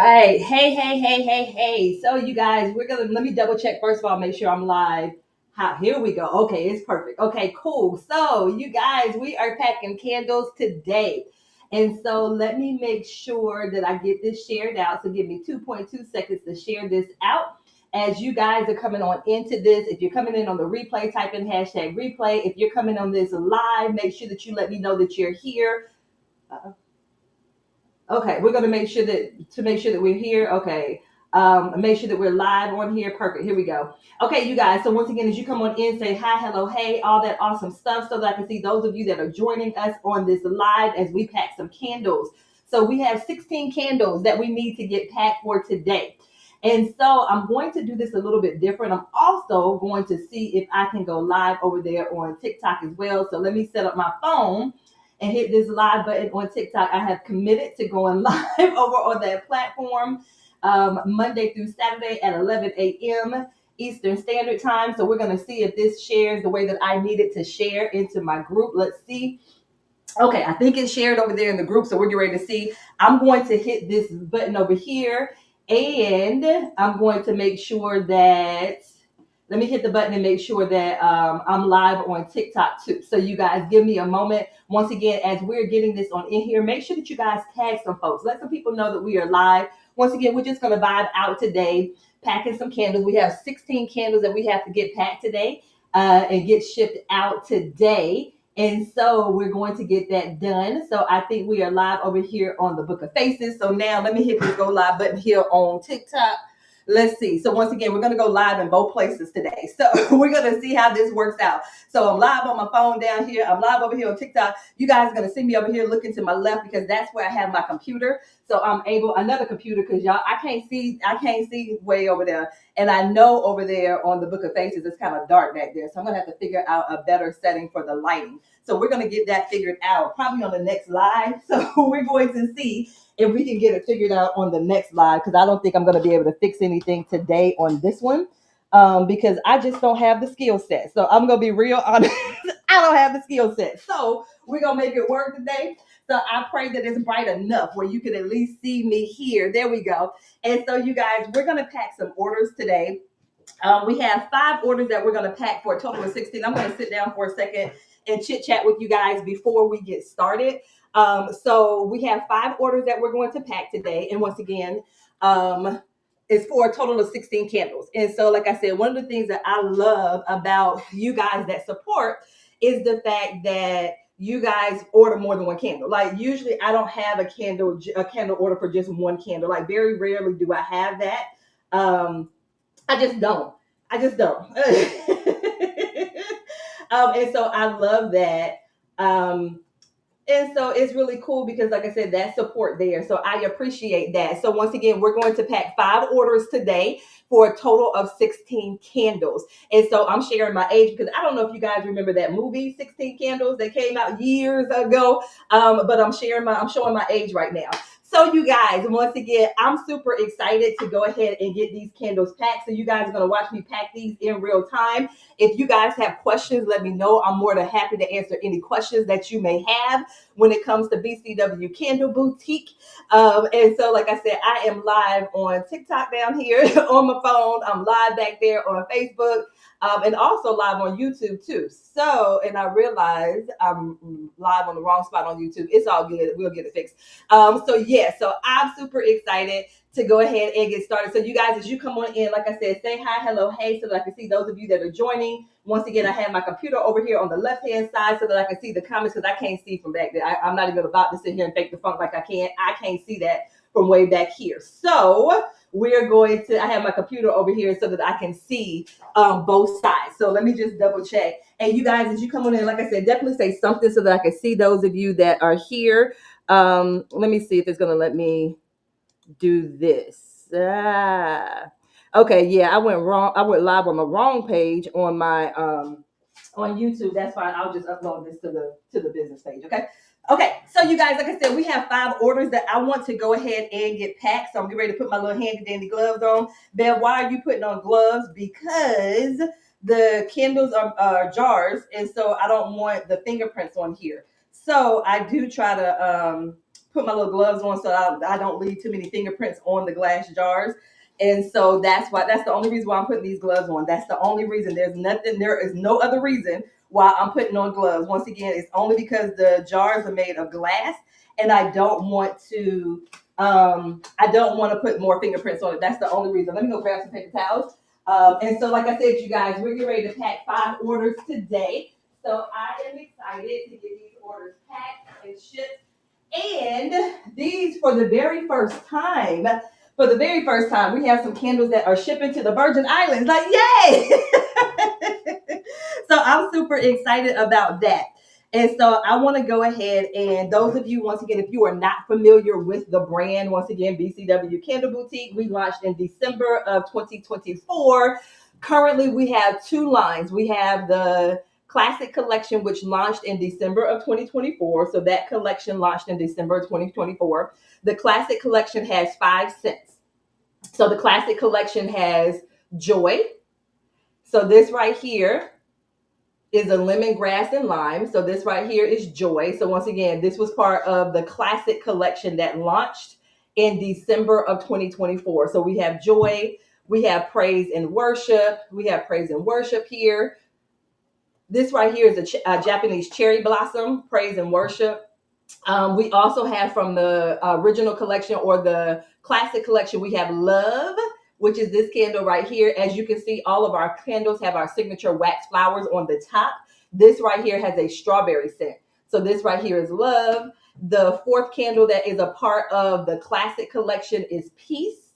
right. Hey. So you guys, let me double check first of all, make sure I'm live. Here we go. Okay, it's perfect. Okay, cool. So you guys, we are packing candles today. And so let me make sure that I get this shared out. So give me 2.2 seconds to share this out. As you guys are coming on into this, if you're coming in on the replay, type in hashtag replay. If you're coming on this live, make sure that you let me know that you're here. Okay, we're gonna make sure that we're here. Okay. Make sure that we're live on here. Perfect. Here we go. Okay, you guys. So once again, as you come on in, say hi, hello, hey, all that awesome stuff, so that I can see those of you that are joining us on this live as we pack some candles. So we have 16 candles that we need to get packed for today. And so I'm going to do this a little bit different. I'm also going to see if I can go live over there on TikTok as well. So let me set up my phone and hit this live button on TikTok. I have committed to going live over on that platform Monday through Saturday at 11 a.m. Eastern Standard Time. So we're going to see if this shares the way that I need it to share into my group. Let's see. Okay, I think it's shared over there in the group. So we're getting ready to see. I'm going to hit this button over here, and I'm going to make sure that let me hit the button and make sure that I'm live on TikTok too. So you guys give me a moment. Once again, as we're getting this on in here, make sure that you guys tag some folks. Let some people know that we are live. Once again, we're just going to vibe out today, packing some candles. We have 16 candles that we have to get packed today and get shipped out today. And so we're going to get that done. So I think we are live over here on the Book of Faces. So now let me hit this go live button here on TikTok. Let's see. So once again, we're going to go live in both places today. So we're going to see how this works out. So I'm live on my phone down here. I'm live over here on TikTok. You guys are going to see me over here looking to my left because that's where I have my computer. So I'm able another computer because y'all I can't see way over there. And I know over there on the Book of Faces it's kind of dark back there. So I'm going to have to figure out a better setting for the lighting. So we're going to get that figured out probably on the next live. So we're going to see if we can get it figured out on the next live, because I don't think I'm going to be able to fix anything today on this one because I just don't have the skill set. So I'm going to be real honest. I don't have the skill set. So we're going to make it work today. So I pray that it's bright enough where you can at least see me here. There we go. And so you guys, we're going to pack some orders today. We have 5 orders that we're going to pack for a total of 16. I'm going to sit down for a second and chit chat with you guys before we get started. So we have 5 orders that we're going to pack today. And once again, it's for a total of 16 candles. And so, like I said, one of the things that I love about you guys that support is the fact that you guys order more than one candle. Like usually I don't have a candle order for just one candle. Like very rarely do I have that. I just don't. I just don't. And so I love that. Um, and so it's really cool because, like I said, that support there. So I appreciate that. So once again, we're going to pack 5 orders today for a total of 16 candles. And so I'm sharing my age because I don't know if you guys remember that movie, 16 Candles, that came out years ago. But I'm showing my age right now. So you guys, once again, I'm super excited to go ahead and get these candles packed. So you guys are going to watch me pack these in real time. If you guys have questions, let me know. I'm more than happy to answer any questions that you may have when it comes to BCW Candle Boutique. And so, like I said, I am live on TikTok down here on my phone. I'm live back there on Facebook. And also live on YouTube too. So, and I realized I'm live on the wrong spot on YouTube. It's all good. We'll get it fixed. So I'm super excited to go ahead and get started. So you guys, as you come on in, like I said, say hi, hello, hey, so that I can see those of you that are joining. Once again, I have my computer over here on the left-hand side so that I can see the comments because I can't see from back there. I'm not even about to sit here and fake the funk like I can't see that from way back here. So I have my computer over here so that I can see both sides. So let me just double check. And you guys, as you come on in, like I said, definitely say something so that I can see those of you that are here. Let me see if it's going to let me do this. Okay, yeah, I went wrong. I went live on the wrong page on my on YouTube. That's fine. I'll just upload this to the business page. Okay, so you guys, like I said, we have 5 orders that I want to go ahead and get packed. So I'm getting ready to put my little handy dandy gloves on. Bev, why are you putting on gloves? Because the candles are jars, and so I don't want the fingerprints on here. So I do try to put my little gloves on so I don't leave too many fingerprints on the glass jars. And so that's the only reason why I'm putting these gloves on. That's the only reason. There is no other reason why I'm putting on gloves. Once again, it's only because the jars are made of glass and I don't want to put more fingerprints on it. That's the only reason. Let me go grab some paper towels. And so, like I said, you guys, we're getting ready to pack 5 orders today. So I am excited to get these orders packed and shipped. And these, for the very first time, we have some candles that are shipping to the Virgin Islands. Like, yay! So I'm super excited about that. And so I want to go ahead, and those of you, once again, if you are not familiar with the brand, once again, BCW Candle Boutique, we launched in December of 2024. Currently, we have 2 lines. We have the Classic Collection, which launched in December of 2024. So that collection launched in December of 2024. The Classic Collection has 5 scents. So the Classic Collection has Joy. So this right here is a lemongrass and lime. So this right here is Joy. So once again, this was part of the Classic Collection that launched in December of 2024. So we have Joy, we have Praise and Worship, here. This right here is a Japanese cherry blossom, Praise and Worship. We also have from the original collection or the Classic Collection, we have Love, which is this candle right here. As you can see, all of our candles have our signature wax flowers on the top. This right here has a strawberry scent. So this right here is Love. The 4th candle that is a part of the Classic Collection is Peace.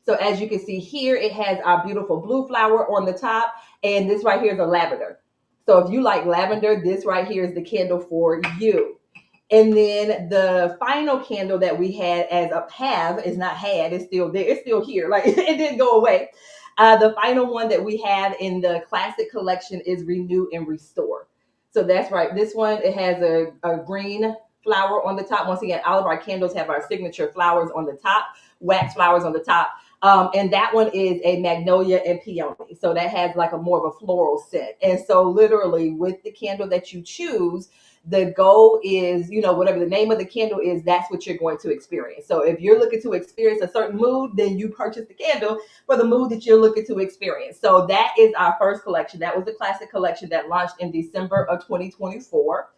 So as you can see here, it has our beautiful blue flower on the top. And this right here is a lavender. So if you like lavender, this right here is the candle for you. And then the final candle that we had as a it's not had, it's still there, it's still here, like it didn't go away. The final one that we have in the Classic Collection is Renew and Restore. So that's right. This one, it has a green flower on the top. Once again, all of our candles have our signature flowers on the top, wax flowers on the top. And that one is a magnolia and peony. So that has like a more of a floral scent. And so literally with the candle that you choose, the goal is, whatever the name of the candle is, that's what you're going to experience. So if you're looking to experience a certain mood, then you purchase the candle for the mood that you're looking to experience. So that is our first collection. That was the Classic Collection that launched in December of 2024.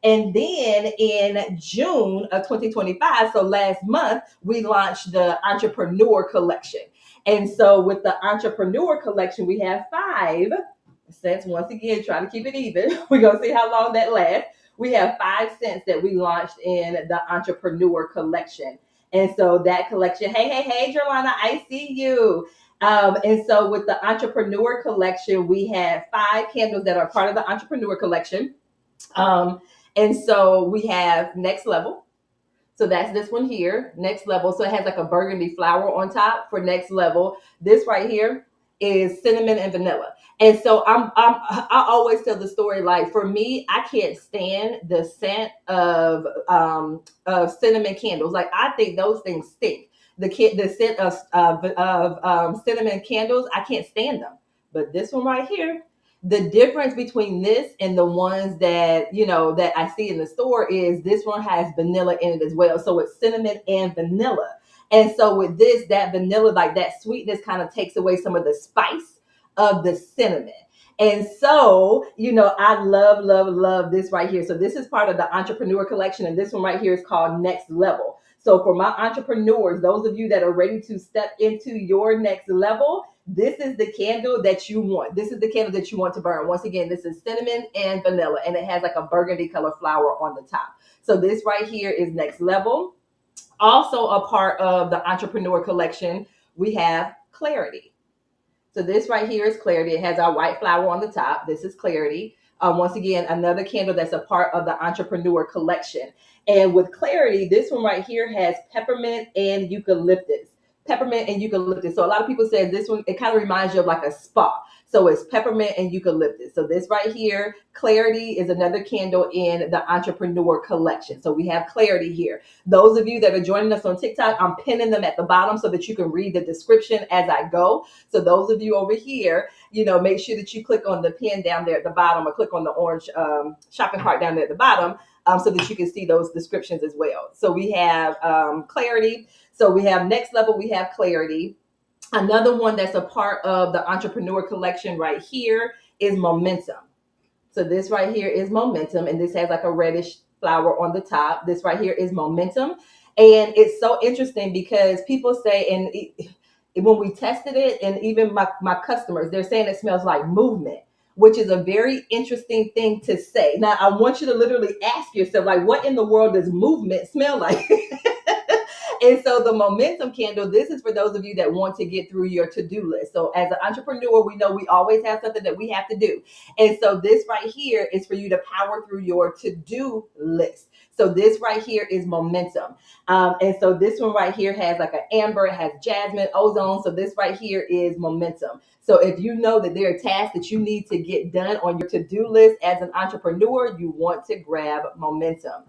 And then in June of 2025, so last month, we launched the Entrepreneur Collection. And so with the Entrepreneur Collection, we have 5 scents. Once again, trying to keep it even. We're going to see how long that lasts. We have 5 scents that we launched in the Entrepreneur Collection. And so that collection, hey, Jerlana, I see you. And so with the Entrepreneur Collection, we have 5 candles that are part of the Entrepreneur Collection. And so we have Next Level. So that's this one here, Next Level. So it has like a burgundy flower on top for Next Level. This right here is cinnamon and vanilla. And so I always tell the story, like for me, I can't stand the scent of cinnamon candles. Like I think those things stink. The scent of cinnamon candles, I can't stand them. But this one right here, the difference between this and the ones that that I see in the store is this one has vanilla in it as well. So it's cinnamon and vanilla. And so with this, that vanilla, like that sweetness kind of takes away some of the spice of the cinnamon. And so, I love this right here. So this is part of the Entrepreneur Collection. And this one right here is called Next Level. So for my entrepreneurs, those of you that are ready to step into your next level, this is the candle that you want. This is the candle that you want to burn. Once again, this is cinnamon and vanilla, and it has like a burgundy color flower on the top. So this right here is Next Level. Also a part of the Entrepreneur Collection, we have Clarity. So this right here is Clarity. It has our white flower on the top. This is Clarity. Once again, another candle that's a part of the Entrepreneur Collection. And with Clarity, this one right here has peppermint and eucalyptus. Peppermint and eucalyptus. So a lot of people say this one, it kind of reminds you of like a spa. So it's peppermint and eucalyptus. So this right here, Clarity, is another candle in the Entrepreneur Collection. So we have Clarity here. Those of you that are joining us on TikTok, I'm pinning them at the bottom so that you can read the description as I go. So those of you over here, make sure that you click on the pin down there at the bottom or click on the orange shopping cart down there at the bottom. so that you can see those descriptions as well. So we have clarity. So we have next level, we have clarity. Another one that's a part of the entrepreneur collection right here is momentum. So this right here is momentum, and this has like a reddish flower on the top. This right here is momentum. And it's so interesting because people say, when we tested it, and even my customers, they're saying it smells like movement, which is a very interesting thing to say. Now, I want you to literally ask yourself, like, what in the world does movement smell like? And so the momentum candle, this is for those of you that want to get through your to-do list. So as an entrepreneur, we know we always have something that we have to do. And so this right here is for you to power through your to-do list. So this right here is momentum. And so this one right here has like an amber, it has jasmine, ozone. So this right here is momentum. So if you know that there are tasks that you need to get done on your to-do list as an entrepreneur, you want to grab momentum.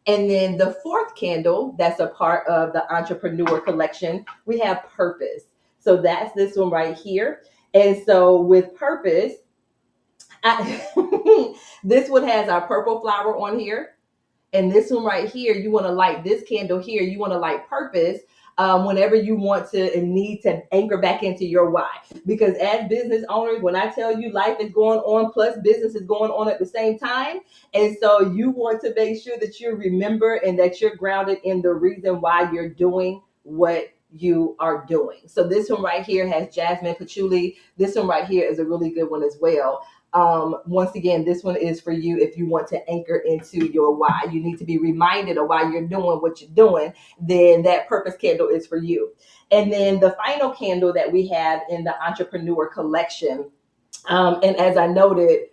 And then the fourth candle that's a part of the entrepreneur collection, we have purpose. So that's this one right here. And so with purpose, this one has our purple flower on here. And this one right here, you want to light this candle here. You want to light purpose whenever you want to and need to anchor back into your why. Because as business owners, when I tell you life is going on, plus business is going on at the same time. And so you want to make sure that you remember and that you're grounded in the reason why you're doing what you are doing. So this one right here has jasmine patchouli. This one right here is a really good one as well. Once again, this one is for you if you want to anchor into your why. You need to be reminded of why you're doing what you're doing. Then that purpose candle is for you. And then the final candle that we have in the entrepreneur collection, and as I noted,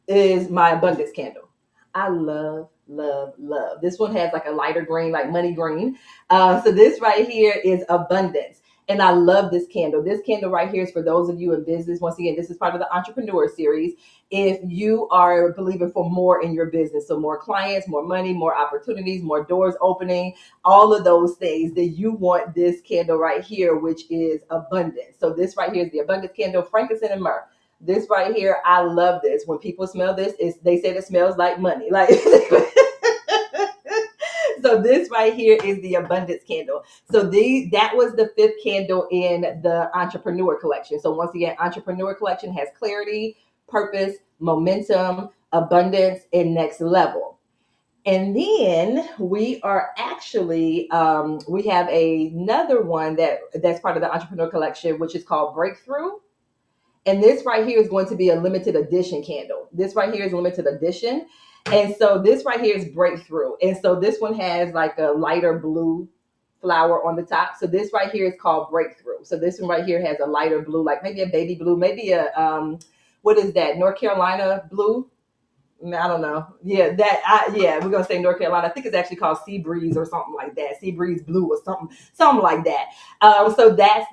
is my abundance candle. I love, love, love. This one has like a lighter green, like money green. So this right here is abundance. And I love this candle. This candle right here is for those of you in business. Once again, this is part of the entrepreneur series. If you are believing for more in your business, so more clients, more money, more opportunities, more doors opening, all of those things, then you want this candle right here, which is abundance. So this right here is the abundance candle, frankincense and myrrh. This right here, I love this. When people smell this, they say it smells like money. Like so this right here is the abundance candle. So that was the fifth candle in the entrepreneur collection. So once again, entrepreneur collection has clarity, purpose, momentum, abundance, and next level. And then we are actually we have another one that's part of the entrepreneur collection, which is called breakthrough. And this right here is going to be a limited edition candle. This right here is limited edition. And so this right here is breakthrough. And so this one has like a lighter blue flower on the top. So this right here is called breakthrough. So this one right here has a lighter blue, like maybe a baby blue, maybe a, what is that? North Carolina blue. I don't know. Yeah, we're gonna say North Carolina. I think it's actually called Sea Breeze or something like that. Sea Breeze Blue or something like that. So that's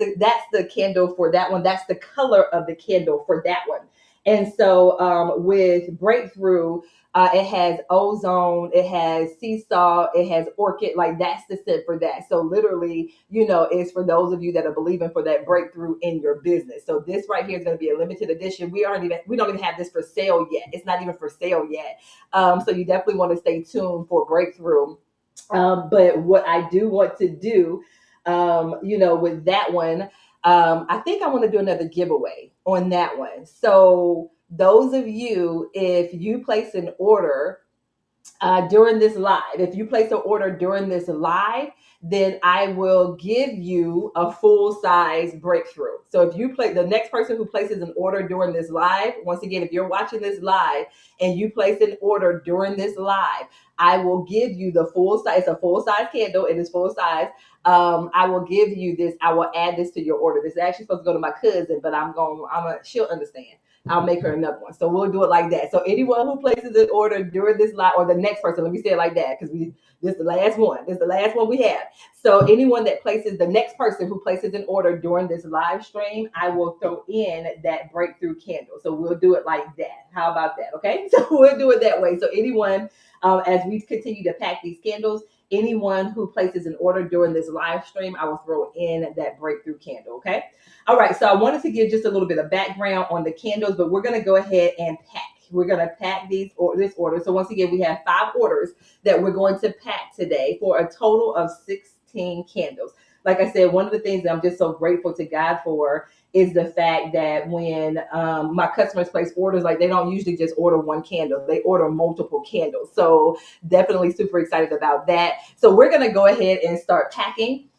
the candle for that one. That's the color of the candle for that one. And so with Breakthrough, it has ozone, it has sea salt, it has orchid. Like that's the scent for that. So literally, it's for those of you that are believing for that breakthrough in your business. So this right here is going to be a limited edition. We don't even have this for sale yet. It's not even for sale yet. So you definitely want to stay tuned for breakthrough. But what I do want to do, with that one, I think I want to do another giveaway on that one. So those of you, if you place an order during this live, then I will give you a full size breakthrough. So if you the next person who places an order during this live, once again, if you're watching this live and you place an order during this live, I will give you the full size. It's a full size candle. It is full size. I will give you this. I will add this to your order. This is actually supposed to go to my cousin, but she'll understand. I'll make her another one. So we'll do it like that. So anyone who places an order during this live, or the next person, let me say it like that, because this is the last one. This is the last one we have. So anyone that places, the next person who places an order during this live stream, I will throw in that breakthrough candle. So we'll do it like that. How about that? Okay. So we'll do it that way. So anyone, as we continue to pack these candles, anyone who places an order during this live stream, I will throw in that breakthrough candle. Okay. All right. So I wanted to give just a little bit of background on the candles, but we're going to go ahead and pack. We're going to pack this order. So once again, we have 5 orders that we're going to pack today for a total of 16 candles. Like I said, one of the things that I'm just so grateful to God for is the fact that when my customers place orders, like they don't usually just order one candle, they order multiple candles. So definitely super excited about that. So we're going to go ahead and start packing.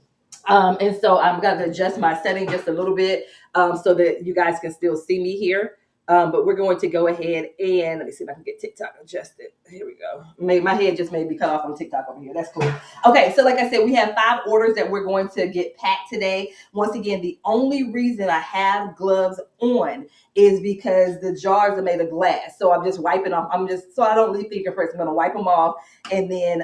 And so I'm going to adjust my setting just a little bit so that you guys can still see me here. But we're going to go ahead and let me see if I can get TikTok adjusted. Here we go. My head just made me cut off on TikTok over here. That's cool. Okay, so like I said, we have 5 orders that we're going to get packed today. Once again, the only reason I have gloves on is because the jars are made of glass. So I'm just wiping off. So I don't leave fingerprints. I'm going to wipe them off and then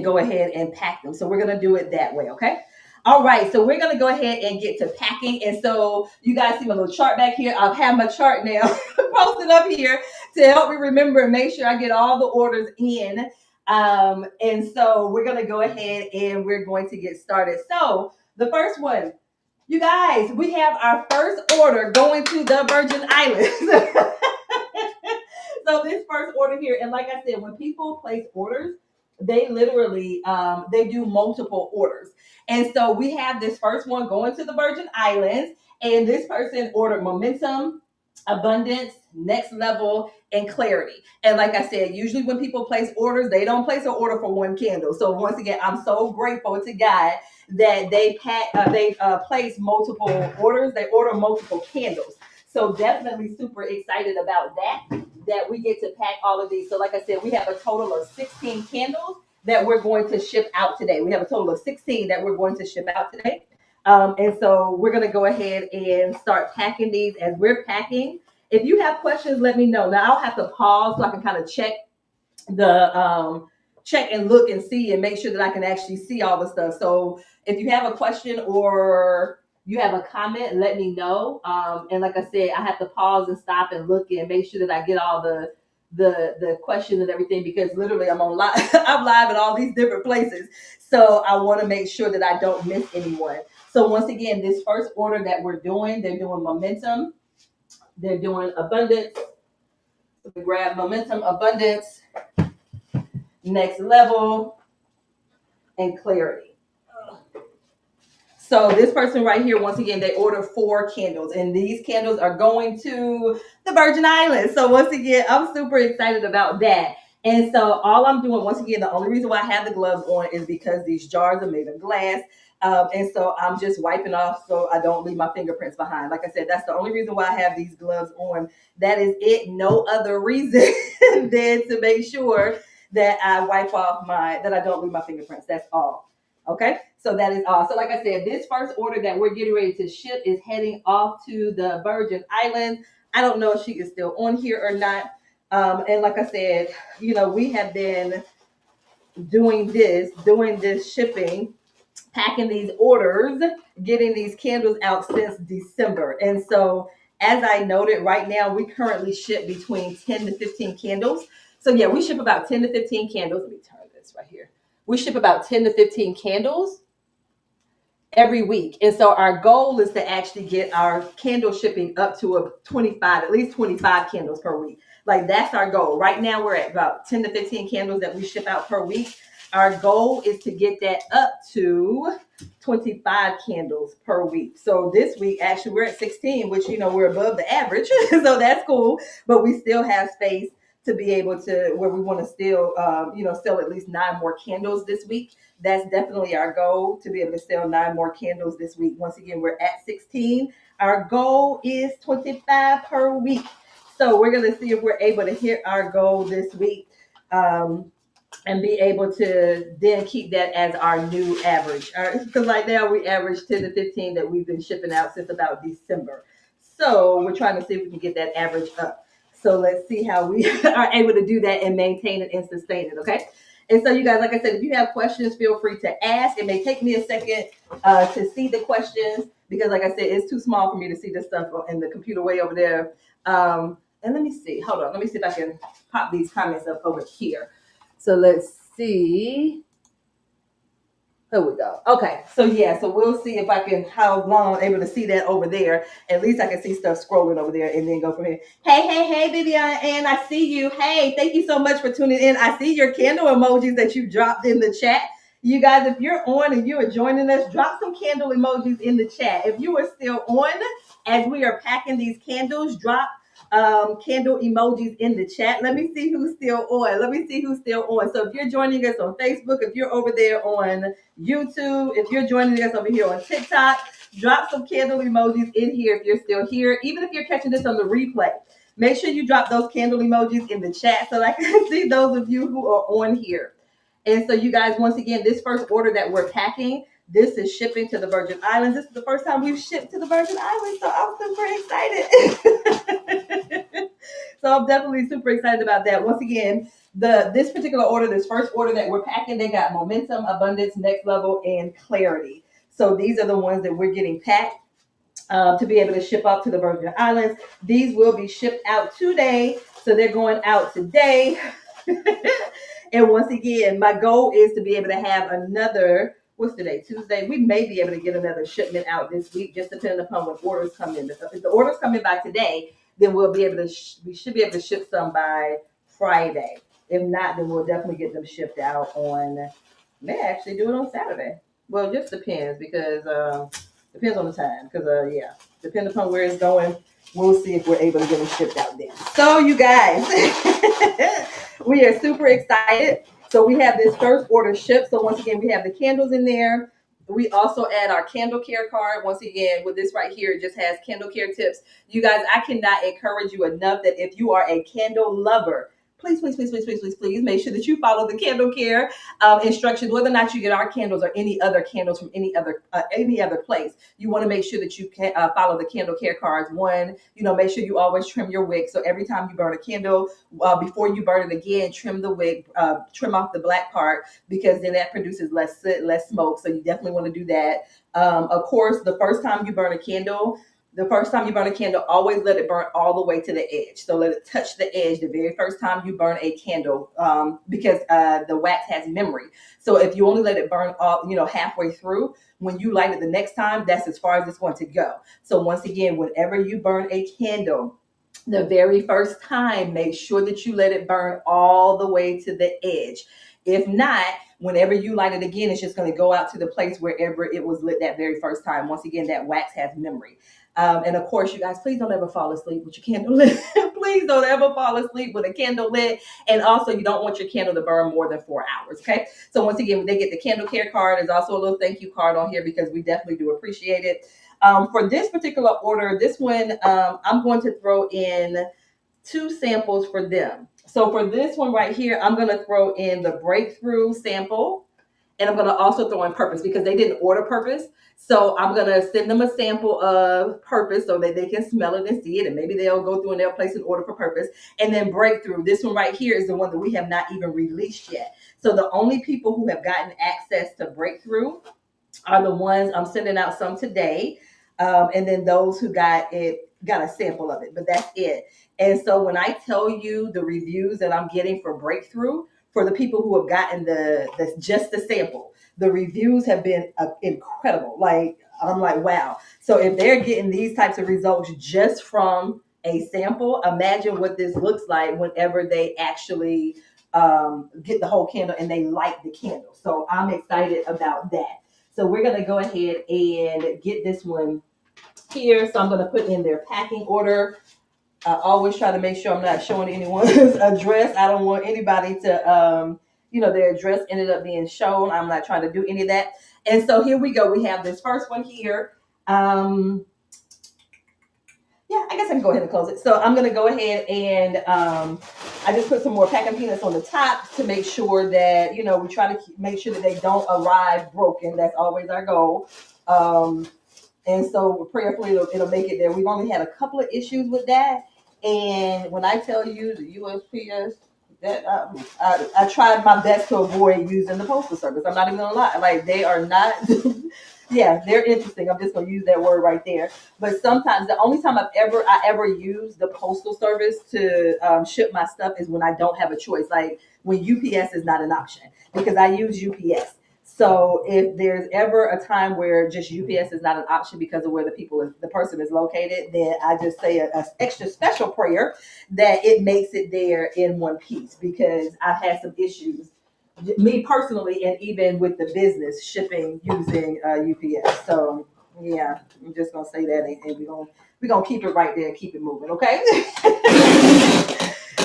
go ahead and pack them. So we're going to do it that way. Okay. All right. So we're going to go ahead and get to packing. And so you guys see my little chart back here. I'll have my chart now posted up here to help me remember and make sure I get all the orders in. And so we're going to go ahead and we're going to get started. So the first one, you guys, we have our first order going to the Virgin Islands. So this first order here, and like I said, when people place orders, they literally they do multiple orders. And so we have this first one going to the Virgin Islands, and this person ordered momentum, abundance, next level, and clarity. And like I said, usually when people place orders, they don't place an order for one candle. So once again, I'm so grateful to God that they place multiple orders. They order multiple candles. So definitely super excited about that we get to pack all of these. So like I said, we have a total of 16 candles that we're going to ship out today. We have a total of 16 that we're going to ship out today. And so we're going to go ahead and start packing these. As we're packing, if you have questions, let me know. Now I'll have to pause so I can kind of check and look and see and make sure that I can actually see all the stuff. So if you have a question or you have a comment, let me know. And like I said, I have to pause and stop and look and make sure that I get all the questions and everything, because literally I'm on live. I'm live in all these different places. So I want to make sure that I don't miss anyone. So once again, this first order that we're doing, they're doing momentum. They're doing abundance. So we grab momentum, abundance, next level, and clarity. So this person right here, once again, they order 4 candles, and these candles are going to the Virgin Islands. So once again, I'm super excited about that. And so all I'm doing, once again, the only reason why I have the gloves on is because these jars are made of glass. And so I'm just wiping off so I don't leave my fingerprints behind. Like I said, that's the only reason why I have these gloves on. That is it. No other reason than to make sure that I wipe off that I don't leave my fingerprints. That's all. Okay, so that is all. So like I said, this first order that we're getting ready to ship is heading off to the Virgin Islands. I don't know if she is still on here or not. And like I said, we have been doing this shipping, packing these orders, getting these candles out since December. And so as I noted, right now we currently ship between 10 to 15 candles. So yeah, we ship about 10 to 15 candles. Let me turn this right here. We ship about 10 to 15 candles every week. And so our goal is to actually get our candle shipping up to at least 25 candles per week. Like that's our goal. Right now we're at about 10 to 15 candles that we ship out per week. Our goal is to get that up to 25 candles per week. So this week, actually, we're at 16, which, we're above the average. So that's cool. But we still have space to be able to, where we want to still, sell at least 9 more candles this week. That's definitely our goal, to be able to sell 9 more candles this week. Once again, we're at 16. Our goal is 25 per week. So we're going to see if we're able to hit our goal this week. And be able to then keep that as our new average. Because right now we average 10 to 15 that we've been shipping out since about December. So we're trying to see if we can get that average up. So let's see how we are able to do that and maintain it and sustain it, okay? And so you guys, like I said, if you have questions, feel free to ask. It may take me a second to see the questions because, like I said, it's too small for me to see this stuff in the computer way over there. And let me see. Hold on. Let me see if I can pop these comments up over here. So let's see. There we go. Okay, so yeah, so we'll see if I can how long I'm able to see that over there. At least I can see stuff scrolling over there and then go from here. Hey, Vivian, and I see you. Hey, thank you so much for tuning in. I see your candle emojis that you dropped in the chat. You guys, if you're on and you are joining us, drop some candle emojis in the chat. If you are still on as we are packing these candles, drop candle emojis in the chat. Let me see who's still on. Let me see who's still on. So if you're joining us on Facebook, if you're over there on YouTube, if you're joining us over here on TikTok, drop some candle emojis in here if you're still here. Even if you're catching this on the replay, make sure you drop those candle emojis in the chat so I can see those of you who are on here. And so you guys, once again, this first order that we're packing, this is shipping to the Virgin Islands. This is the first time we've shipped to the Virgin Islands, so I'm super excited. So I'm definitely super excited about that. Once again, this particular order, this first order that we're packing, they got momentum, abundance, next level, and clarity. So these are the ones that we're getting packed to be able to ship out to the Virgin Islands. These will be shipped out today, so they're going out today. And once again, my goal is to be able to have another, what's today, Tuesday? We may be able to get another shipment out this week, just depending upon when orders come in. If the orders come in by today, then we'll be able to, we should be able to ship some by Friday. If not, then we'll definitely get them shipped out on, may actually do it on Saturday. Well, it just depends because, depends on the time. Because, yeah, depending upon where it's going, we'll see if we're able to get them shipped out then. So, you guys, we are super excited. So we have this first order shipped. So once again, we have the candles in there. We also add our candle care card. Once again, with this right here, it just has candle care tips. You guys, I cannot encourage you enough that if you are a candle lover, please make sure that you follow the candle care instructions, whether or not you get our candles or any other candles from any other place. You want to make sure that you can follow the candle care cards. One, make sure you always trim your wick. So every time you burn a candle, before you burn it again, trim the wick, trim off the black part, because then that produces less soot, less smoke. So you definitely want to do that. Of course, the first time you burn a candle, always let it burn all the way to the edge. So let it touch the edge the very first time you burn a candle, because the wax has memory. So if you only let it burn all, halfway through, when you light it the next time, that's as far as it's going to go. So once again, whenever you burn a candle, the very first time, make sure that you let it burn all the way to the edge. If not, whenever you light it again, it's just going to go out to the place wherever it was lit that very first time. Once again, that wax has memory. And of course, you guys, please don't ever fall asleep with your candle lit. Please don't ever fall asleep with a candle lit. And also, you don't want your candle to burn more than 4 hours. Okay. So once again, when they get the candle care card, there's also a little thank you card on here because we definitely do appreciate it. For this particular order, this one, I'm going to throw in 2 samples for them. So for this one right here, I'm going to throw in the breakthrough sample. And I'm going to also throw in purpose because they didn't order purpose. So I'm going to send them a sample of purpose so that they can smell it and see it. And maybe they'll go through and they'll place an order for purpose. And then breakthrough. This one right here is the one that we have not even released yet. So the only people who have gotten access to breakthrough are the ones I'm sending out some today. And then those who got a sample of it, but that's it. And so when I tell you the reviews that I'm getting for breakthrough, for the people who have gotten just the sample, the reviews have been incredible. Like, I'm like, wow. So if they're getting these types of results just from a sample, imagine what this looks like whenever they actually get the whole candle and they light the candle. So I'm excited about that. So we're going to go ahead and get this one here. So I'm going to put in their packing order. I always try to make sure I'm not showing anyone's address. I don't want anybody to, their address ended up being shown. I'm not trying to do any of that. And so here we go. We have this first one here. I guess I can go ahead and close it. So I'm going to go ahead and I just put some more packing peanuts on the top to make sure that, we try to make sure that they don't arrive broken. That's always our goal. And so prayerfully, it'll make it there. We've only had a couple of issues with that. And when I tell you the USPS, that I tried my best to avoid using the postal service. I'm not even gonna lie. Like, they are not, yeah, they're interesting. I'm just gonna use that word right there. But sometimes the only time I ever use the postal service to ship my stuff is when I don't have a choice. Like when UPS is not an option, because I use UPS. So if there's ever a time where just UPS is not an option because of where the person is located, then I just say a extra special prayer that it makes it there in one piece, because I've had some issues, me personally, and even with the business shipping using UPS. So yeah, I'm just gonna say that, and we're gonna keep it right there and keep it moving, okay?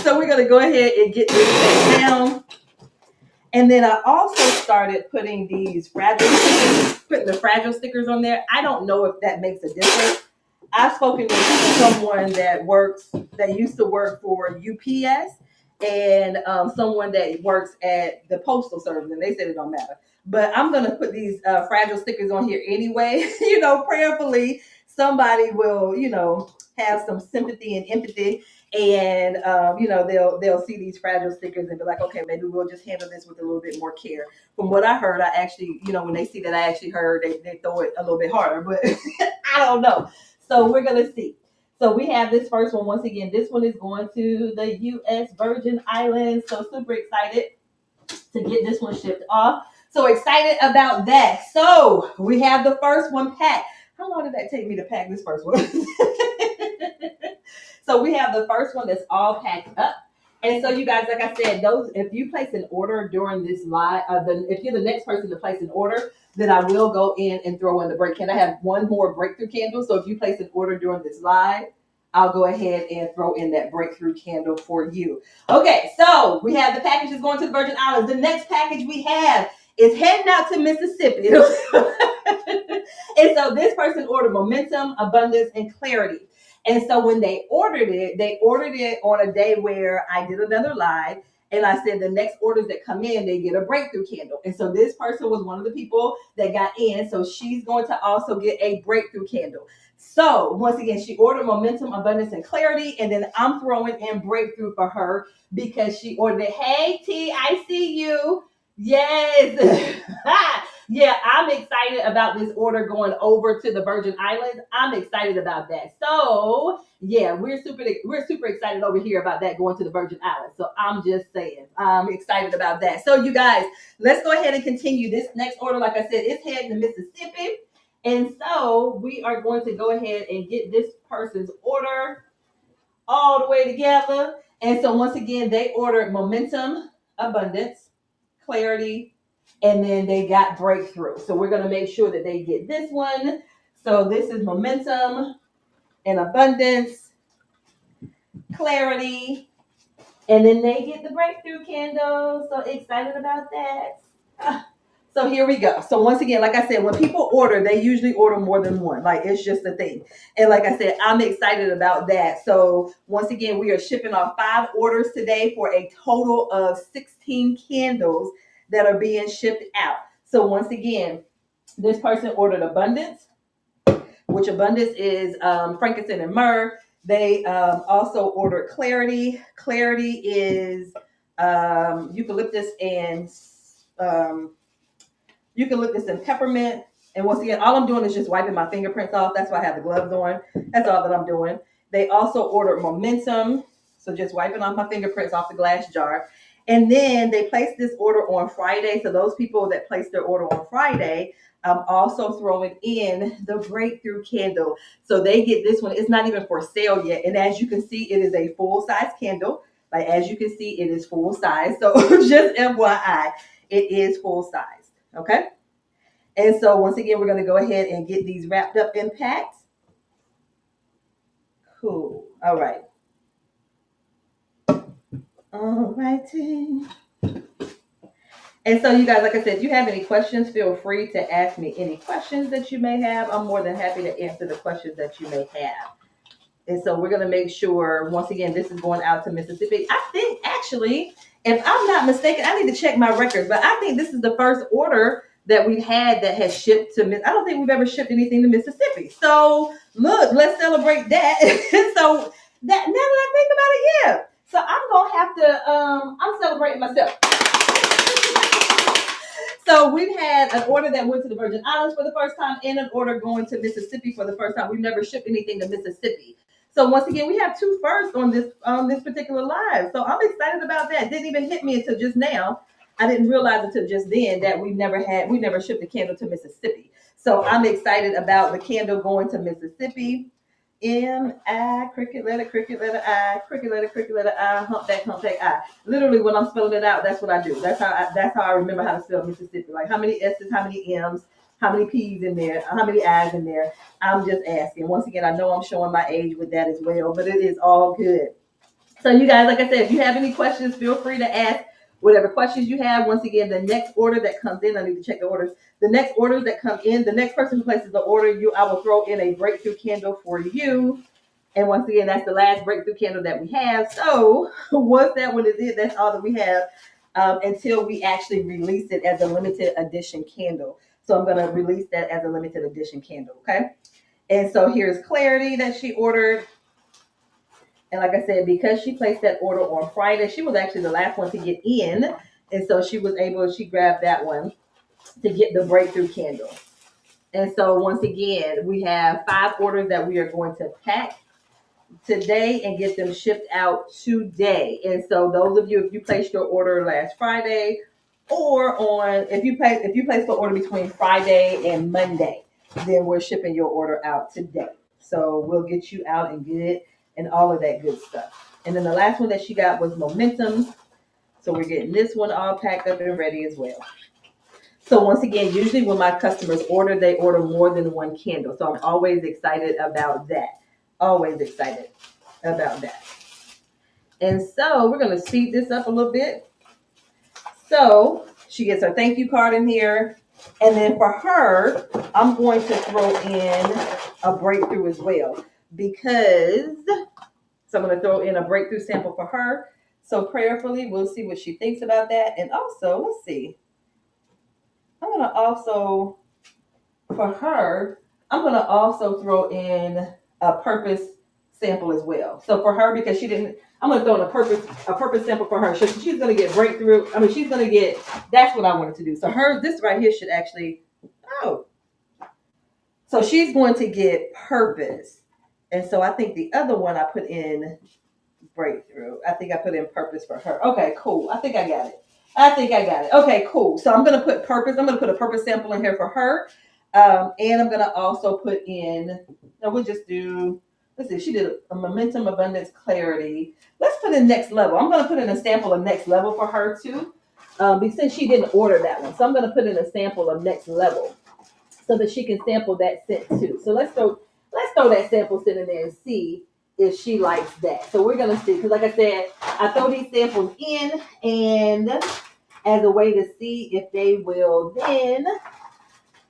So we're gonna go ahead and get this thing down. And then I also started putting putting the fragile stickers on there. I don't know if that makes a difference. I've spoken with someone that used to work for UPS, and someone that works at the postal service, and they said it don't matter. But I'm gonna put these fragile stickers on here anyway. Prayerfully, somebody will, have some sympathy and empathy, and they'll see these fragile stickers and be like, okay, maybe we'll just handle this with a little bit more care. From what I heard, I actually, when they see that I actually heard, they throw it a little bit harder, but I don't know. So we're gonna see. So we have this first one. Once again, this one is going to the U.S. Virgin Islands. So super excited to get this one shipped off. So excited about that. So we have the first one packed. How long did that take me to pack this first one? So we have the first one that's all packed up. And so you guys, like I said, if you place an order during this live, if you're the next person to place an order, then I will go in and throw in the break candle. I have one more breakthrough candle. So if you place an order during this live, I'll go ahead and throw in that breakthrough candle for you. Okay, so we have the packages going to the Virgin Islands. The next package we have is heading out to Mississippi. And so this person ordered momentum, abundance, and clarity. And so when they ordered it on a day where I did another live. And I said the next orders that come in, they get a breakthrough candle. And so this person was one of the people that got in. So she's going to also get a breakthrough candle. So once again, she ordered momentum, abundance, and clarity. And then I'm throwing in breakthrough for her because she ordered it. Hey, T, I see you. Yes. Yeah, I'm excited about this order going over to the Virgin Islands. I'm excited about that. So yeah, we're super excited over here about that going to the Virgin Islands. So I'm just saying, I'm excited about that. So you guys, let's go ahead and continue. This next order, like I said, is heading to Mississippi. And so we are going to go ahead and get this person's order all the way together. And so once again, they ordered momentum, abundance, clarity, and then they got breakthrough. So we're going to make sure that they get this one. So this is momentum and abundance, clarity, and then they get the breakthrough candle. So excited about that. So here we go. So once again, like I said, when people order, they usually order more than one. Like, it's just a thing. And like I said, I'm excited about that. So once again, we are shipping off 5 orders today for a total of 16 candles that are being shipped out. So once again, this person ordered abundance, which abundance is frankincense and myrrh. They also ordered clarity. Clarity is eucalyptus and peppermint. And once again, all I'm doing is just wiping my fingerprints off. That's why I have the gloves on. That's all that I'm doing. They also ordered momentum. So just wiping off my fingerprints off the glass jar. And then they placed this order on Friday. So those people that placed their order on Friday, I'm also throwing in the breakthrough candle. So they get this one. It's not even for sale yet. And as you can see, it is a full-size candle. Like, as you can see, it is full size. So just FYI, it is full size. Okay. And so once again, we're going to go ahead and get these wrapped up and packed. Cool. All right. All righty. And so you guys, like I said, if you have any questions, feel free to ask me any questions that you may have. I'm more than happy to answer the questions that you may have. And so we're going to make sure, once again, this is going out to Mississippi. I think, actually, if I'm not mistaken, I need to check my records, but I think this is the first order that we've had that has shipped to I don't think we've ever shipped anything to Mississippi. So look, let's celebrate that. So that, now that I think about it, yeah. So I'm going to have to, I'm celebrating myself. So we've had an order that went to the Virgin Islands for the first time and an order going to Mississippi for the first time. We've never shipped anything to Mississippi. So once again, we have 2 firsts on this particular live. So I'm excited about that. Didn't even hit me until just now. I didn't realize until just then that we never shipped a candle to Mississippi. So I'm excited about the candle going to Mississippi. Cricket letter I, cricket letter I, humpback I. Literally, when I'm spelling it out, that's what I do. That's how I remember how to spell Mississippi. Like how many S's, how many M's, how many P's in there, how many I's in there. I'm just asking. Once again, I know I'm showing my age with that as well, but it is all good. So you guys, like I said, if you have any questions, feel free to ask whatever questions you have. Once again, the next order that comes in, I need to check the orders. The next orders that come in, the next person who places the order, I will throw in a breakthrough candle for you. And once again, that's the last breakthrough candle that we have. So once that one is in, that's all that we have until we actually release it as a limited edition candle. So I'm going to release that as a limited edition candle, okay? And so here's Clarity that she ordered. And like I said, because she placed that order on Friday, she was actually the last one to get in. And so she grabbed that one to get the breakthrough candle. And so once again, we have 5 orders that we are going to pack today and get them shipped out today. And so those of you, if you placed your order last Friday, or if you place the order between Friday and Monday, then we're shipping your order out today. So we'll get you out and get it and all of that good stuff. And then the last one that she got was Momentum. So we're getting this one all packed up and ready as well. So once again, usually when my customers order, they order more than one candle. So I'm always excited about that. Always excited about that. And so we're going to speed this up a little bit. So she gets her thank you card in here. And then for her, I'm going to throw in a breakthrough as well. So I'm going to throw in a breakthrough sample for her. So prayerfully, we'll see what she thinks about that. And also, let's see. I'm going to also, for her, I'm going to also throw in a purpose sample as well. So for her, because I'm going to throw in a purpose sample for her. So she's going to get breakthrough. She's going to get, that's what I wanted to do. So this right here should actually, so she's going to get purpose. And so I think the other one I put in breakthrough. I think I put in purpose for her. Okay, cool. I think I got it. Okay, cool. So I'm going to put purpose. I'm going to put a purpose sample in here for her. And I'm going to also put in, we'll just do, let's see, she did a Momentum, Abundance, Clarity. Let's put in Next Level. I'm going to put in a sample of Next Level for her too. Since she didn't order that one. So I'm going to put in a sample of Next Level so that she can sample that scent too. So let's throw that sample scent in there and see if she likes that. So we're going to see, because like I said, I throw these samples in and as a way to see if they will then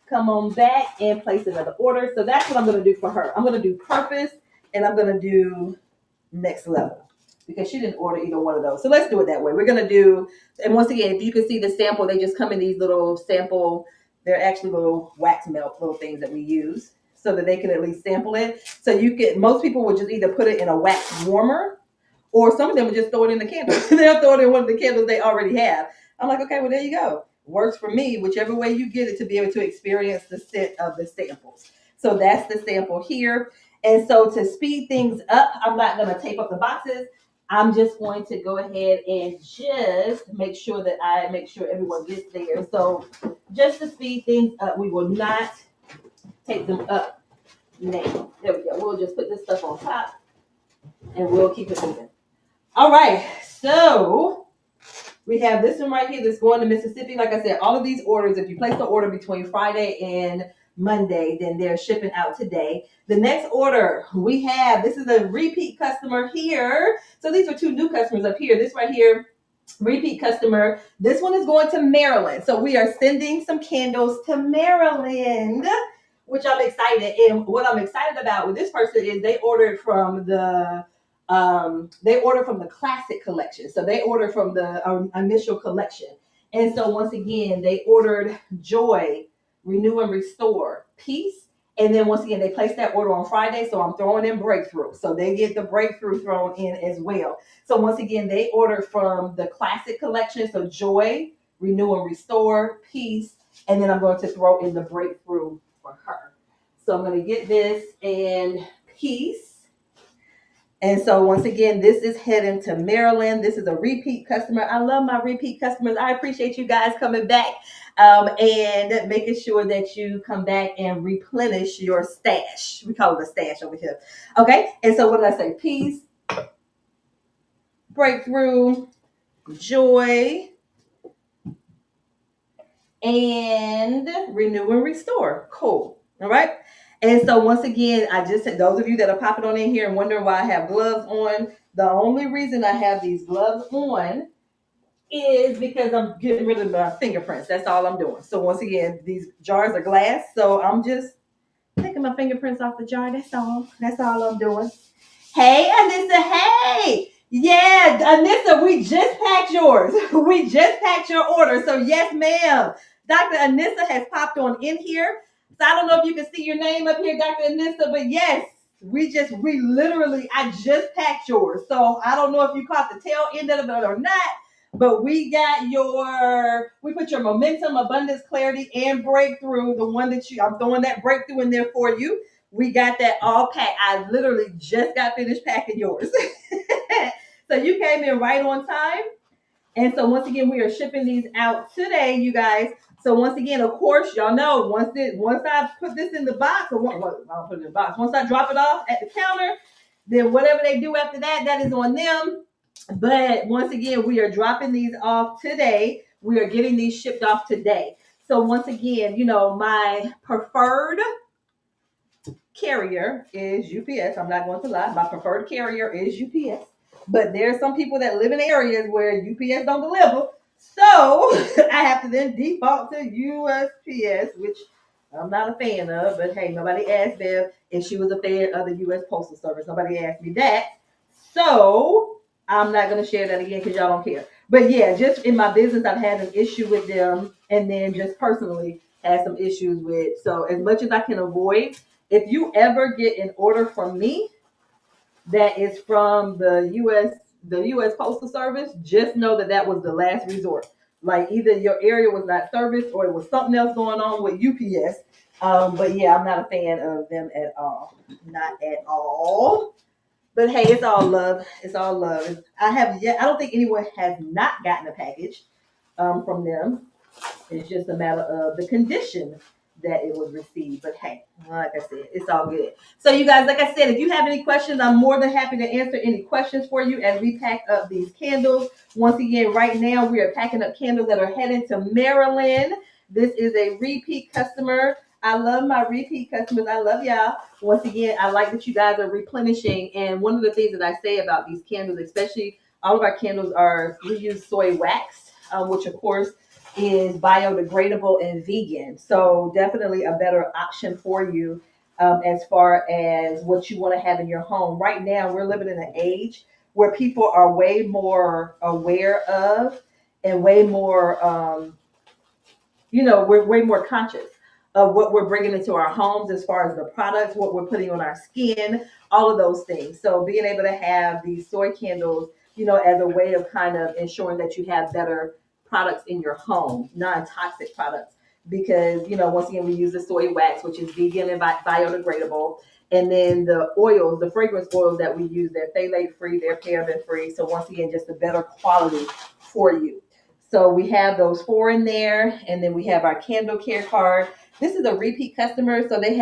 come on back and place another order. So that's what I'm going to do for her. I'm going to do purpose and I'm going to do Next Level because she didn't order either one of those. So let's do it that way. We're going to do, and once again, if you can see the sample, they just come in these little sample, they're actually little wax melt little things that we use so that they can at least sample it. So most people would just either put it in a wax warmer or some of them would just throw it in the candle. They'll throw it in one of the candles they already have. I'm like, okay, well, there you go. Works for me, whichever way you get it to be able to experience the scent of the samples. So that's the sample here. And so to speed things up, I'm not going to tape up the boxes. I'm just going to go ahead and just make sure everyone gets there. So just to speed things up, we will not take them up now. There we go. We'll just put this stuff on top and we'll keep it moving. All right. So we have this one right here that's going to Mississippi. Like I said, all of these orders, if you place the order between Friday and Monday, then they're shipping out today. The next order we have, this is a repeat customer here. So these are 2 new customers up here. This right here, repeat customer. This one is going to Maryland. So we are sending some candles to Maryland, which I'm excited. And what I'm excited about with this person is they ordered from the classic collection. So they ordered from the initial collection. And so once again, they ordered Joy, Renew and Restore, Peace. And then once again, they placed that order on Friday. So I'm throwing in Breakthrough. So they get the Breakthrough thrown in as well. So once again, they ordered from the classic collection. So Joy, Renew and Restore, Peace. And then I'm going to throw in the Breakthrough for her. So I'm going to get this and Peace. And so once again, this is heading to Maryland. This is a repeat customer. I love my repeat customers. I appreciate you guys coming back and making sure that you come back and replenish your stash. We call it a stash over here. Okay. And so what did I say? Peace, breakthrough, joy, and renew and restore. Cool. All right. And so once again, I just said, those of you that are popping on in here and wondering why I have gloves on, the only reason I have these gloves on is because I'm getting rid of my fingerprints. That's all I'm doing. So once again, these jars are glass, so I'm just taking my fingerprints off the jar. That's all. That's all I'm doing. Hey, Anissa. Hey. Yeah, Anissa, we just packed yours. We just packed your order. So yes, ma'am. Dr. Anissa has popped on in here. So I don't know if you can see your name up here, Dr. Anissa, but yes, I just packed yours. So I don't know if you caught the tail end of it or not, but we put your momentum, abundance, clarity, and breakthrough. The one that I'm throwing that breakthrough in there for you. We got that all packed. I literally just got finished packing yours. So you came in right on time. And so once again, we are shipping these out today, you guys. So once again, of course, y'all know once I put this in the box, or I don't put it in the box. Once I drop it off at the counter, then whatever they do after that, that is on them. But once again, we are dropping these off today. We are getting these shipped off today. So once again, my preferred carrier is UPS. I'm not going to lie. My preferred carrier is UPS. But there's some people that live in areas where UPS don't deliver. So I have to then default to USPS, which I'm not a fan of. But hey, nobody asked Bev if she was a fan of the US Postal Service. Nobody asked me that. So I'm not going to share that again because y'all don't care. But yeah, just in my business, I've had an issue with them. And then just personally had some issues with. So as much as I can avoid, if you ever get an order from me that is from the US Postal Service, just know that that was the last resort. Like either your area was not serviced or it was something else going on with UPS. But yeah, I'm not a fan of them at all. Not at all. But hey, it's all love. It's all love. I don't think anyone has not gotten a package from them. It's just a matter of the condition that it was received. But hey, like I said, it's all good. So you guys, like I said, if you have any questions, I'm more than happy to answer any questions for you as we pack up these candles. Once again, right now we are packing up candles that are heading to Maryland. This is a repeat customer. I love my repeat customers. I love y'all. Once again, I like that you guys are replenishing. And one of the things that I say about these candles, especially all of our candles we use soy wax, which of course is biodegradable and vegan. So definitely a better option for you as far as what you want to have in your home. Right now, we're living in an age where people are way more aware of and way more, we're way more conscious of what we're bringing into our homes as far as the products, what we're putting on our skin, all of those things. So being able to have these soy candles, as a way of kind of ensuring that you have better products in your home, non-toxic products. Because, once again, we use the soy wax, which is vegan and biodegradable. And then the oils, the fragrance oils that we use, they're phthalate free, they're paraben free. So once again, just a better quality for you. So we have those 4 in there, and then we have our candle care card. This is a repeat customer, so they've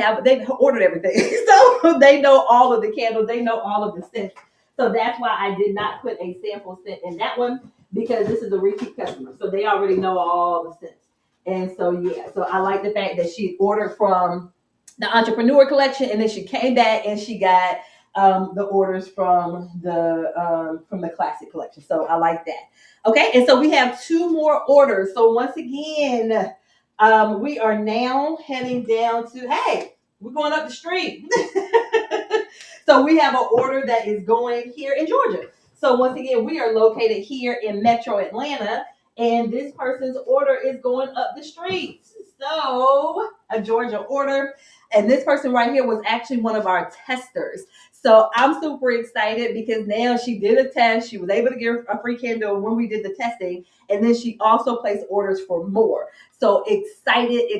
ordered everything. So they know all of the candles, they know all of the scents. So that's why I did not put a sample scent in that one, because this is a repeat customer. So they already know all the scents. And so yeah, so I like the fact that she ordered from the entrepreneur collection, and then she came back and she got the orders from the classic collection. So I like that. Okay, and so we have 2 more orders. So once again, we are now heading down to, hey, we're going up the street. So we have an order that is going here in Georgia. So once again, we are located here in Metro Atlanta, and this person's order is going up the street. So a Georgia order. And this person right here was actually one of our testers. So I'm super excited because now she did a test. She was able to get a free candle when we did the testing. And then she also placed orders for more. So excited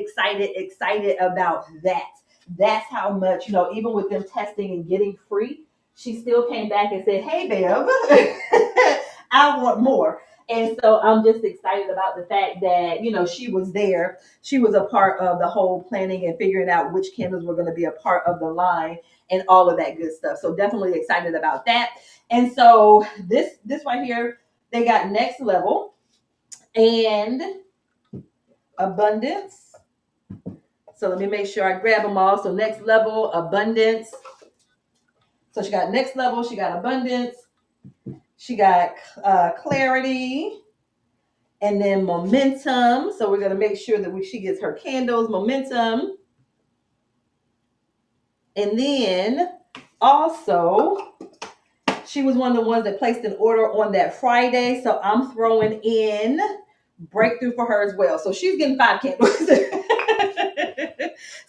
about that. That's how much, even with them testing and getting free, she still came back and said, "Hey, Bev, I want more." And so I'm just excited about the fact that, she was there. She was a part of the whole planning and figuring out which candles were going to be a part of the line and all of that good stuff. So definitely excited about that. And so this right here, they got Next Level and Abundance. So let me make sure I grab them all. So Next Level, Abundance. So she got Next Level, she got Abundance, she got Clarity, and then Momentum. So we're going to make sure that she gets her candles, Momentum. And then also, she was one of the ones that placed an order on that Friday. So I'm throwing in Breakthrough for her as well. So she's getting 5 candles.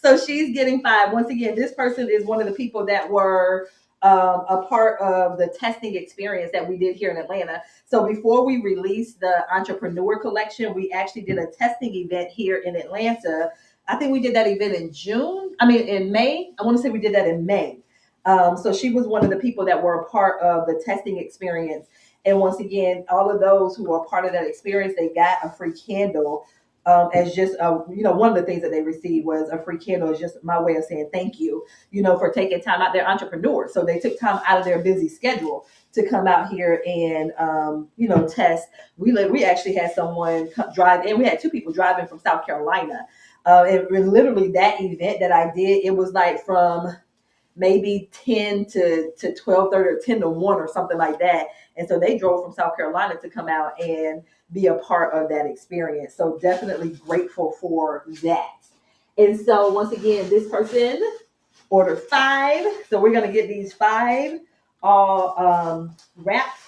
So she's getting 5. Once again, this person is one of the people that were a part of the testing experience that we did here in Atlanta. So before we released the Entrepreneur Collection, we actually did a testing event here in Atlanta. I think we did that event in May. I want to say we did that in May. So she was one of the people that were a part of the testing experience. And once again, all of those who were a part of that experience, they got a free candle. As just one of the things that they received was a free candle. Is just my way of saying thank you, for taking time out. They're entrepreneurs, so they took time out of their busy schedule to come out here and test. We actually had someone drive in. We had 2 people driving from South Carolina. And literally that event that I did, it was like from maybe 10 to 12:30 or 10 to 1 or something like that. And so they drove from South Carolina to come out and be a part of that experience. So definitely grateful for that. And so once again, this person ordered 5. So we're going to get these 5 all wrapped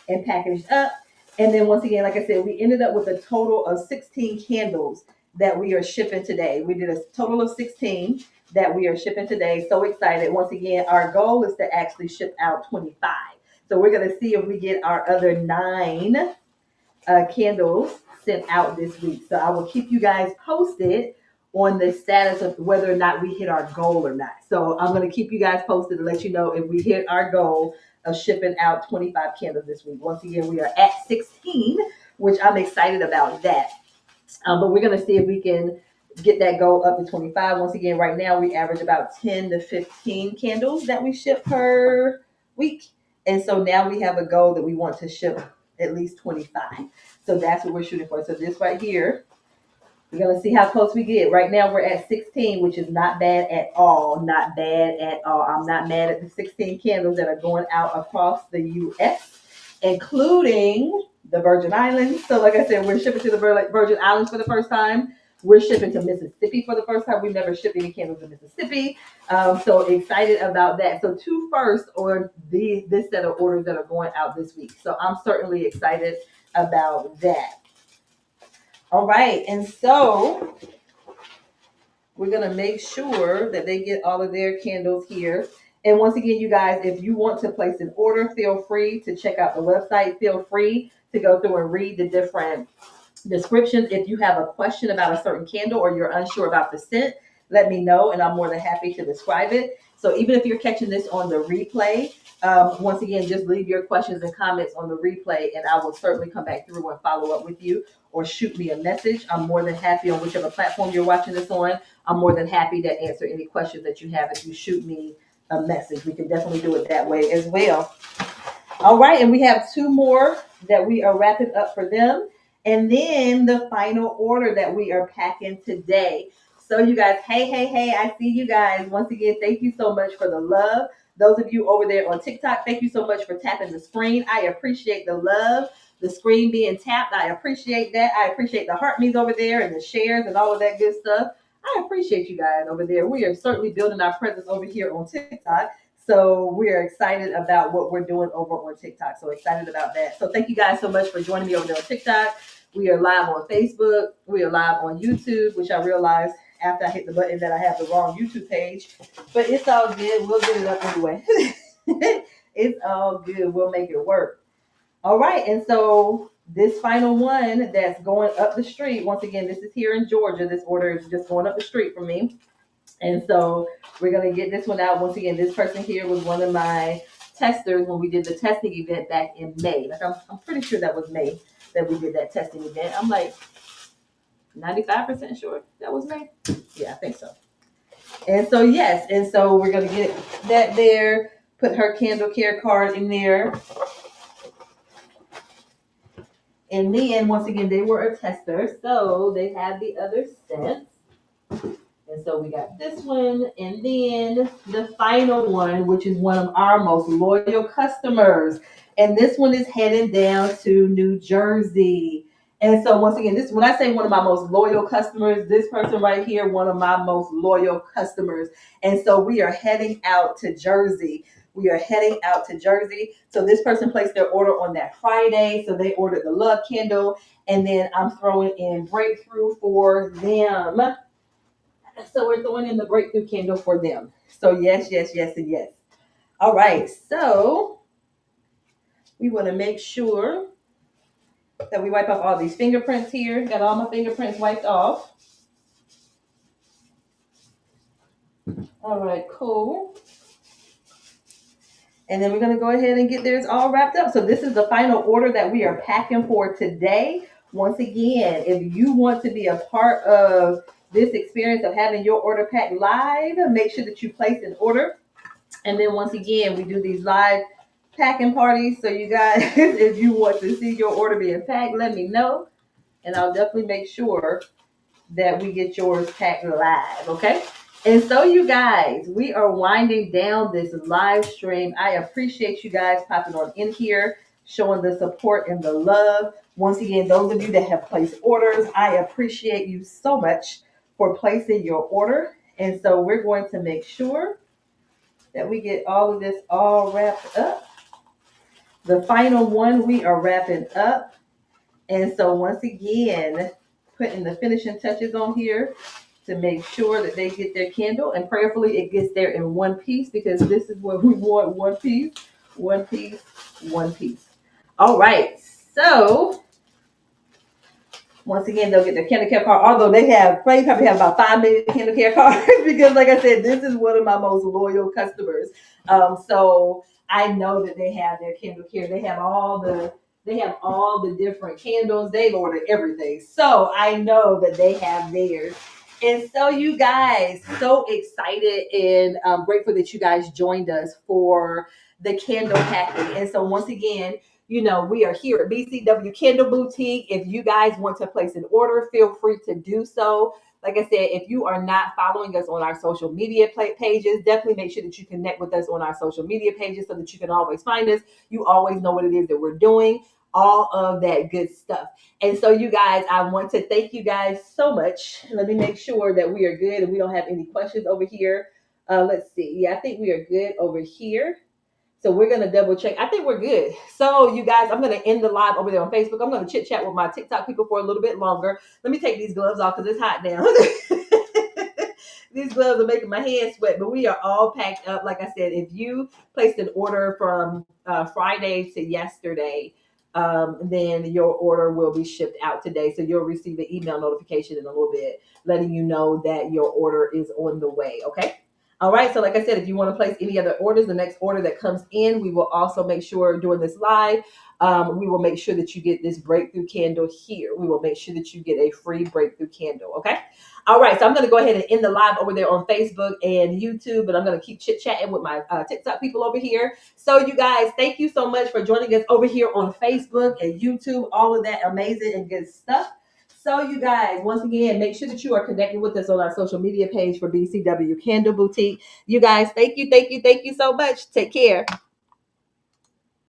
and packaged up. And then once again, like I said, we ended up with a total of 16 candles that we are shipping today. We did a total of 16 that we are shipping today. So excited. Once again, our goal is to actually ship out 25. So we're going to see if we get our other 9 candles sent out this week. So I will keep you guys posted on the status of whether or not we hit our goal or not. So I'm going to keep you guys posted to let you know if we hit our goal of shipping out 25 candles this week. Once again, we are at 16, which I'm excited about that. But we're going to see if we can get that goal up to 25. Once again, right now we average about 10 to 15 candles that we ship per week. And so now we have a goal that we want to ship at least 25. So that's what we're shooting for. So this right here, we're going to see how close we get. Right now we're at 16, which is not bad at all. Not bad at all. I'm not mad at the 16 candles that are going out across the U.S., including the Virgin Islands. So like I said, we're shipping to the Virgin Islands for the first time. We're shipping to Mississippi for the first time. We've never shipped any candles to Mississippi. So excited about that. So 2 first on this set of orders that are going out this week. So I'm certainly excited about that. All right. And so we're going to make sure that they get all of their candles here. And once again, you guys, if you want to place an order, feel free to check out the website. Feel free to go through and read the different descriptions. If you have a question about a certain candle or you're unsure about the scent, let me know and I'm more than happy to describe it. So even if you're catching this on the replay, once again, just leave your questions and comments on the replay and I will certainly come back through and follow up with you or shoot me a message. I'm more than happy on whichever platform you're watching this on. I'm more than happy to answer any questions that you have if you shoot me a message. We can definitely do it that way as well. All right, and we have 2 more that we are wrapping up for them. And then the final order that we are packing today. So you guys, hey, I see you guys. Once again, thank you so much for the love. Those of you over there on TikTok, thank you so much for tapping the screen. I appreciate the love, the screen being tapped. I appreciate that. I appreciate the heart me's over there and the shares and all of that good stuff. I appreciate you guys over there. We are certainly building our presence over here on TikTok. So we are excited about what we're doing over on TikTok. So excited about that. So thank you guys so much for joining me over there on TikTok. We are live on Facebook. We are live on YouTube, which I realized after I hit the button that I have the wrong YouTube page. But it's all good. We'll get it up anyway. It's all good. We'll make it work. All right. And so this final one that's going up the street, once again, this is here in Georgia. This order is just going up the street from me. And so we're going to get this one out. Once again, this person here was one of my testers when we did the testing event back in May. Like I'm pretty sure that was May that we did that testing event. I'm like 95% sure that was May. Yeah, I think so. And so yes, and so we're gonna get that there. Put her candle care card in there. And then once again, they were a tester, so they had the other sets. And so we got this one, and then the final one, which is one of our most loyal customers. And this one is heading down to New Jersey. And so once again, this when I say one of my most loyal customers, this person right here, one of my most loyal customers. And so we are heading out to Jersey. We are heading out to Jersey. So this person placed their order on that Friday. So they ordered the love candle, and then I'm throwing in breakthrough for them. So we're throwing in the breakthrough candle for them. So yes, yes, yes, and yes. All right. So we want to make sure that we wipe off all these fingerprints here. Got all my fingerprints wiped off. All right, cool. And then we're going to go ahead and get theirs all wrapped up. So this is the final order that we are packing for today. Once again, if you want to be a part of this experience of having your order packed live, make sure that you place an order. And then once again, we do these live packing parties. So you guys, if you want to see your order being packed, let me know. And I'll definitely make sure that we get yours packed live, okay? And so you guys, we are winding down this live stream. I appreciate you guys popping on in here, showing the support and the love. Once again, those of you that have placed orders, I appreciate you so much for placing your order. And so we're going to make sure that we get all of this all wrapped up. The final one we are wrapping up. And so once again, putting the finishing touches on here to make sure that they get their candle, and prayerfully it gets there in one piece, because this is what we want: one piece, one piece, one piece. All right, so once again, they'll get their candle care card, although they probably have about 5 million candle care cards because like I said, this is one of my most loyal customers. So I know that they have their candle care. They have all the different candles. They've ordered everything. So I know that they have theirs. And so you guys, so excited and grateful that you guys joined us for the candle packing. And so once again, we are here at BCW Candle Boutique. If you guys want to place an order, feel free to do so. Like I said, if you are not following us on our social media pages, definitely make sure that you connect with us on our social media pages so that you can always find us. You always know what it is that we're doing, all of that good stuff. And so you guys, I want to thank you guys so much. Let me make sure that we are good and we don't have any questions over here. Let's see. Yeah, I think we are good over here. So we're going to double check. I think we're good. So you guys, I'm going to end the live over there on Facebook. I'm going to chit chat with my TikTok people for a little bit longer. Let me take these gloves off because it's hot now. These gloves are making my hands sweat, but we are all packed up. Like I said, if you placed an order from Friday to yesterday, then your order will be shipped out today. So you'll receive an email notification in a little bit letting you know that your order is on the way. Okay. All right. So like I said, if you want to place any other orders, the next order that comes in, we will also make sure during this live, we will make sure that you get this breakthrough candle here. We will make sure that you get a free breakthrough candle. Okay. All right. So I'm going to go ahead and end the live over there on Facebook and YouTube, but I'm going to keep chit chatting with my TikTok people over here. So you guys, thank you so much for joining us over here on Facebook and YouTube, all of that amazing and good stuff. So you guys, once again, make sure that you are connected with us on our social media page for BCW Candle Boutique. You guys, thank you so much. Take care.